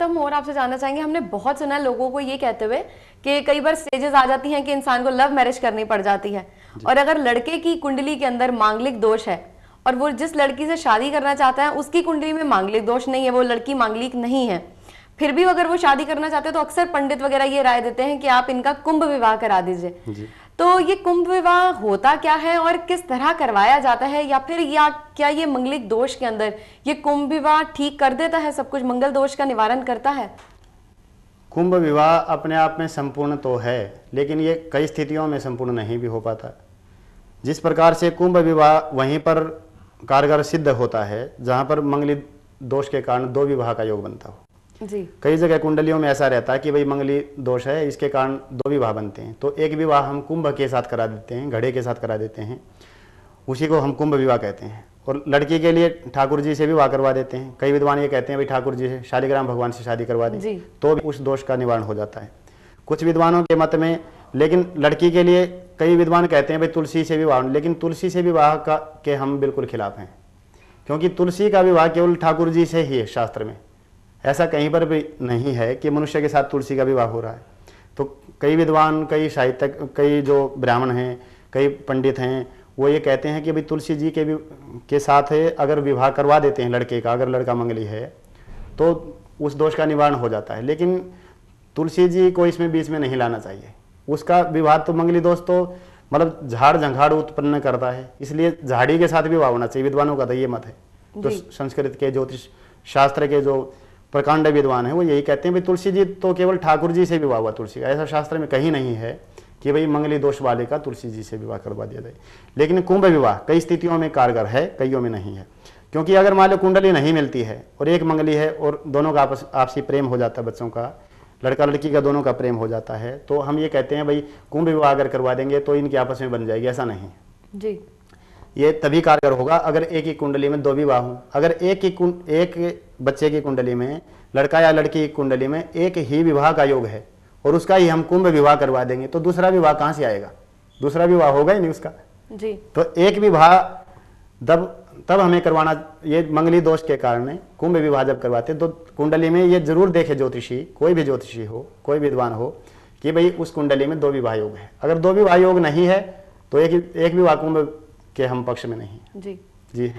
हम और आपसे जानना चाहेंगे, हमने बहुत सुना लोगों को ये कहते हुए कि कई बार स्टेजेस आ जाती हैं कि इंसान को लव मैरिज करनी पड़ जाती है, और अगर लड़के की कुंडली के अंदर मांगलिक दोष है और वो जिस लड़की से शादी करना चाहता है उसकी कुंडली में मांगलिक दोष नहीं है, वो लड़की मांगलिक नहीं है, फिर भी अगर वो शादी करना चाहते हैं तो अक्सर पंडित वगैरह ये राय देते हैं कि आप इनका कुंभ विवाह करा दीजिए। तो ये कुंभ विवाह होता क्या है और किस तरह करवाया जाता है, या फिर क्या ये मंगलिक दोष के अंदर ये कुंभ विवाह ठीक कर देता है, सब कुछ मंगल दोष का निवारण करता है? कुंभ विवाह अपने आप में संपूर्ण तो है, लेकिन ये कई स्थितियों में संपूर्ण नहीं भी हो पाता। जिस प्रकार से कुंभ विवाह वहीं पर कारगर सिद्ध होता है जहाँ पर मंगली दोष के कारण दो विवाह का योग बनता हो। जी। कई जगह कुंडलियों में ऐसा रहता है कि भाई मंगली दोष है, इसके कारण दो विवाह बनते हैं, तो एक विवाह हम कुंभ के साथ करा देते हैं, घड़े के साथ करा देते हैं, उसी को हम कुंभ विवाह कहते हैं। और लड़की के लिए ठाकुर जी से विवाह करवा देते हैं। कई विद्वान ये कहते हैं भाई ठाकुर जी से, शालिग्राम भगवान से शादी करवा दें तो भी उस दोष का निवारण हो जाता है कुछ विद्वानों के मत में। लेकिन लड़की के लिए कई विद्वान कहते हैं भाई तुलसी से विवाह, लेकिन तुलसी से विवाह के हम बिल्कुल खिलाफ हैं, क्योंकि तुलसी का विवाह केवल ठाकुर जी से ही है। शास्त्र में ऐसा कहीं पर भी नहीं है कि मनुष्य के साथ तुलसी का विवाह हो रहा है। तो कई विद्वान, कई साहित्यक, कई जो ब्राह्मण हैं, कई पंडित हैं, वो ये कहते हैं कि भाई तुलसी जी के साथ अगर विवाह करवा देते हैं लड़के का, अगर लड़का मंगली है तो उस दोष का निवारण हो जाता है। लेकिन तुलसी जी को इसमें बीच में नहीं लाना चाहिए। उसका विवाह तो मंगली दोष तो मतलब झाड़ झंझाड़ उत्पन्न करता है, इसलिए झाड़ी के साथ विवाह होना चाहिए। विद्वानों का तो ये मत है। तो संस्कृत के ज्योतिष शास्त्र के जो प्रकांड विद्वान है वो यही कहते हैं भाई तुलसी जी तो केवल ठाकुर जी से विवाह हुआ तुलसी का। ऐसा शास्त्र में कहीं नहीं है कि भाई मंगली दोष वाले का तुलसी जी से विवाह करवा दिया जाए। लेकिन कुंभ विवाह कई स्थितियों में कारगर है, कईयों में नहीं है। क्योंकि अगर मान लो कुंडली नहीं मिलती है और एक मंगली है और दोनों का आपसी प्रेम हो जाता है, बच्चों का, लड़का लड़की का दोनों का प्रेम हो जाता है, तो हम ये कहते हैं भाई कुंभ विवाह अगर करवा देंगे तो इनकी आपस में बन जाएगी। ऐसा नहीं जी। ये तभी कारगर होगा अगर एक ही कुंडली में दो विवाह हों। अगर एक बच्चे की कुंडली में, लड़का या लड़की की कुंडली में एक ही विवाह का योग है और उसका ही हम कुंभ विवाह करवा देंगे तो दूसरा विवाह कहाँ से आएगा? दूसरा विवाह होगा ही नहीं उसका। जी। तो एक विवाह तब हमें करवाना, ये मंगली दोष के कारण कुंभ विवाह जब करवाते तो कुंडली में ये जरूर देखे ज्योतिषी, कोई भी ज्योतिषी हो, कोई विद्वान हो, कि भाई उस कुंडली में दो विवाह योग है। अगर दो विवाह योग नहीं है तो एक विवाह कुंभ के हम पक्ष में नहीं। जी। जी।